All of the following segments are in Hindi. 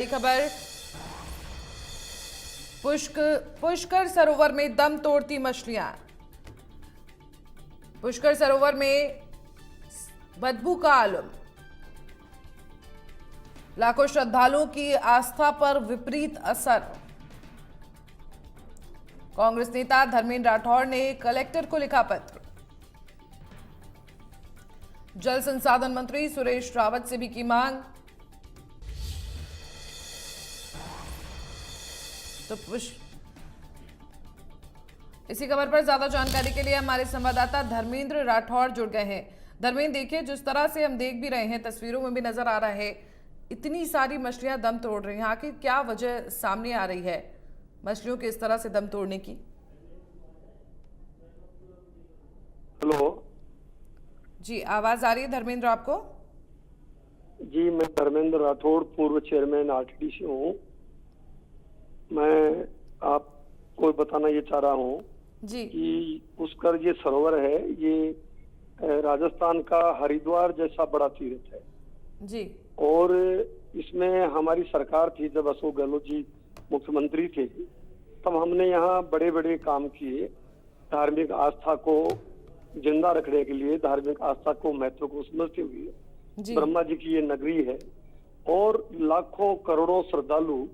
खबर पुष्कर सरोवर में दम तोड़ती मछलियां। पुष्कर सरोवर में बदबू का आलम। लाखों श्रद्धालुओं की आस्था पर विपरीत असर। कांग्रेस नेता धर्मेंद्र राठौड़ ने कलेक्टर को लिखा पत्र। जल संसाधन मंत्री सुरेश रावत से भी की मांग। तो इसी खबर पर ज्यादा जानकारी के लिए हमारे संवाददाता धर्मेंद्र राठौड़ जुड़ गए हैं। धर्मेंद्र, देखिए जिस तरह से हम देख भी रहे हैं, तस्वीरों में भी नजर आ रहा है, इतनी सारी मछलियां दम तोड़ रही हैं। आखिर क्या वजह सामने आ रही है मछलियों के इस तरह से दम तोड़ने की? हेलो जी, आवाज आ रही है धर्मेंद्र आपको? जी, मैं धर्मेंद्र राठौड़, पूर्व चेयरमैन आरटीडी हूँ। मैं आपको बताना ये चाह रहा हूँ जी कि पुष्कर ये सरोवर है, ये राजस्थान का हरिद्वार जैसा बड़ा तीर्थ है जी। और इसमें हमारी सरकार थी जब अशोक गहलोत जी मुख्यमंत्री थे, तब हमने यहाँ बड़े बड़े काम किए। धार्मिक आस्था को जिंदा रखने के लिए, धार्मिक आस्था को महत्व को समझते हुए, ब्रह्मा जी की ये नगरी है और लाखों करोड़ों श्रद्धालु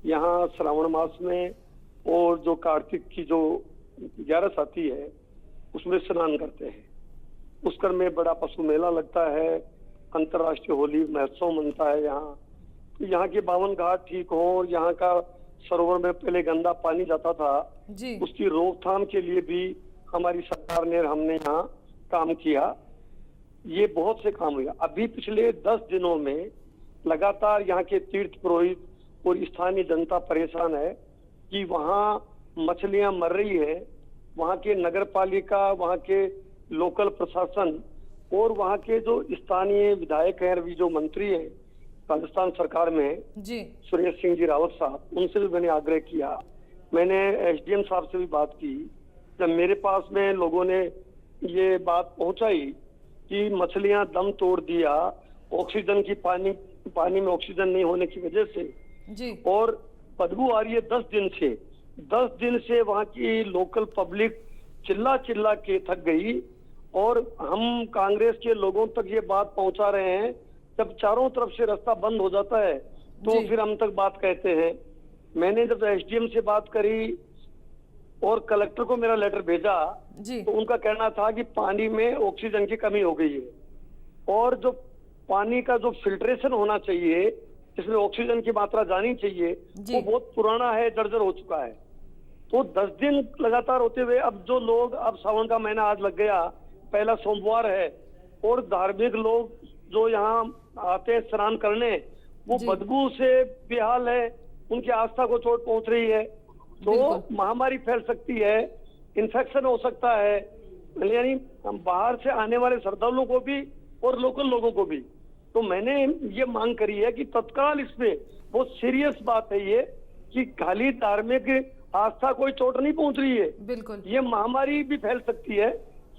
यहाँ श्रावण मास में और जो कार्तिक की जो 11 आती है उसमें स्नान करते हैं। पुष्कर में बड़ा पशु मेला लगता है, अंतर्राष्ट्रीय होली महोत्सव मनता है यहाँ। तो यहाँ के 52 घाट ठीक हो और यहाँ का सरोवर में पहले गंदा पानी जाता था जी। उसकी रोकथाम के लिए भी हमारी सरकार ने, हमने यहाँ काम किया। ये बहुत से काम हुआ। अभी पिछले 10 दिनों में लगातार यहाँ के तीर्थ पुरोहित और स्थानीय जनता परेशान है कि वहाँ मछलियां मर रही है। वहाँ के नगर पालिका, वहाँ के लोकल प्रशासन और वहाँ के जो स्थानीय विधायक हैं, अभी जो मंत्री हैं राजस्थान सरकार में जी, सुरेश सिंह जी रावत साहब, उनसे भी मैंने आग्रह किया। मैंने एसडीएम साहब से भी बात की। जब मेरे पास में लोगों ने ये बात पहुंचाई कि मछलियां दम तोड़ दिया, ऑक्सीजन की पानी में ऑक्सीजन नहीं होने की वजह से जी। और बदबू आ रही है 10 दिन से वहाँ की लोकल पब्लिक चिल्ला चिल्ला के थक गई और हम कांग्रेस के लोगों तक ये बात पहुंचा रहे हैं। जब चारों तरफ से रास्ता बंद हो जाता है तो फिर हम तक बात कहते हैं। मैंने जब एसडीएम से बात करी और कलेक्टर को मेरा लेटर भेजा जी। तो उनका कहना था कि पानी में ऑक्सीजन की कमी हो गई है और जो पानी का जो फिल्ट्रेशन होना चाहिए, इसमें ऑक्सीजन की मात्रा जानी चाहिए, वो बहुत पुराना है, जर्जर हो चुका है। तो 10 दिन लगातार होते हुए अब जो लोग, अब सावन का महीना आज लग गया, पहला सोमवार है और धार्मिक लोग जो यहाँ आते हैं स्नान करने, वो बदबू से बेहाल है, उनकी आस्था को चोट पहुंच रही है। तो महामारी फैल सकती है, इन्फेक्शन हो सकता है, यानी बाहर से आने वाले श्रद्धालुओं को भी और लोकल लोगों को भी। तो मैंने ये मांग करी है कि तत्काल इसमें, बहुत सीरियस बात है ये, कि खाली धार्मिक आस्था कोई चोट नहीं पहुंच रही है, बिल्कुल ये महामारी भी फैल सकती है,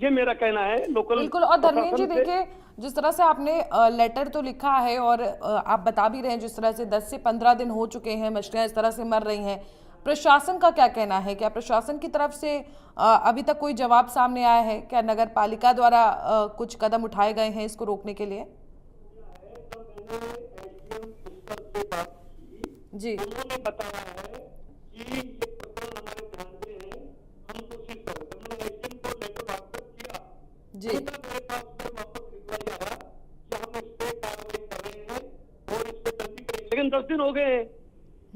ये मेरा कहना है लोकल। बिल्कुल। और धर्मेंद्र जी, देखिए जिस तरह से आपने लेटर तो लिखा है और आप बता भी रहे हैं जिस तरह से 10 से 15 दिन हो चुके हैं, मछलियां इस तरह से मर रही हैं, प्रशासन का क्या कहना है? क्या प्रशासन की तरफ से अभी तक कोई जवाब सामने आया है? क्या नगर पालिका द्वारा कुछ कदम उठाए गए हैं इसको रोकने के लिए? जी, उन्होंने बताया है कि ये प्रकरण हमारे ध्यान में है, हम कोशिश करेंगे। मैंने एसडीएम को लेटर वापस किया जी। मेरे पास में वापस रिप्लाई आया कि हम इस पे कार्रवाई कर रहे हैं और इस पे जल्दी करेंगे। लेकिन 10 दिन हो गए हैं।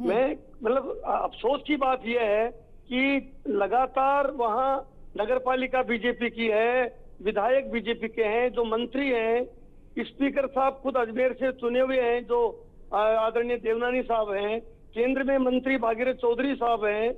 मैं मतलब अफसोस की बात यह है कि लगातार वहाँ नगर पालिका बीजेपी की है, विधायक बीजेपी के हैं, जो मंत्री हैं, स्पीकर साहब खुद अजमेर से चुने हुए हैं, जो आदरणीय देवनानी साहब हैं, केंद्र में मंत्री भागीरथ चौधरी साहब हैं,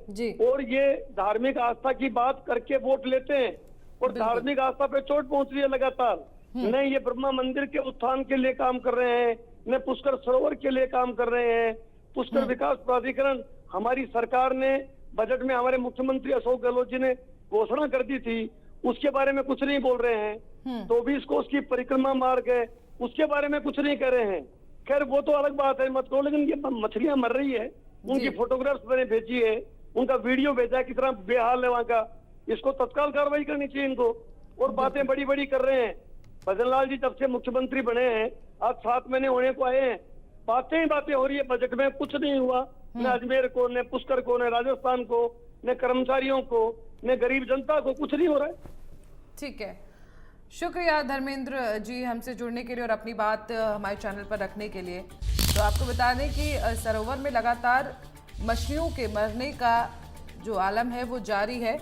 और ये धार्मिक आस्था की बात करके वोट लेते हैं और धार्मिक आस्था पे चोट पहुंच रही है लगातार। न ये ब्रह्मा मंदिर के उत्थान के लिए काम कर रहे हैं, न पुष्कर सरोवर के लिए काम कर रहे हैं। पुष्कर विकास प्राधिकरण, हमारी सरकार ने बजट में, हमारे मुख्यमंत्री अशोक गहलोत जी ने घोषणा कर दी थी, उसके बारे में कुछ नहीं बोल रहे हैं। 24 कोस की परिक्रमा मार्ग है, उसके बारे में कुछ नहीं कह रहे हैं। खैर वो तो अलग बात है, मत करो, लेकिन ये मछलियां मर रही है, उनकी फोटोग्राफ्स मैंने भेजी है, उनका वीडियो भेजा है, किस तरह बेहाल है वहाँ का, इसको तत्काल कार्रवाई करनी चाहिए इनको। और बातें बड़ी बड़ी कर रहे हैं। भजन लाल जी जब से मुख्यमंत्री बने हैं, आज 7 महीने होने को आए हैं, बातें ही बातें हो रही है, बजट में कुछ नहीं हुआ, न अजमेर को, न पुष्कर को, न राजस्थान को, न कर्मचारियों को, न गरीब जनता को, कुछ नहीं हो रहा है। ठीक है, शुक्रिया धर्मेंद्र जी हमसे जुड़ने के लिए और अपनी बात हमारे चैनल पर रखने के लिए। तो आपको बता दें कि सरोवर में लगातार मछलियों के मरने का जो आलम है वो जारी है,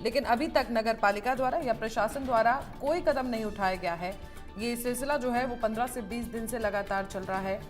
लेकिन अभी तक नगर पालिका द्वारा या प्रशासन द्वारा कोई कदम नहीं उठाया गया है। ये सिलसिला जो है वो 15 से 20 दिन से लगातार चल रहा है।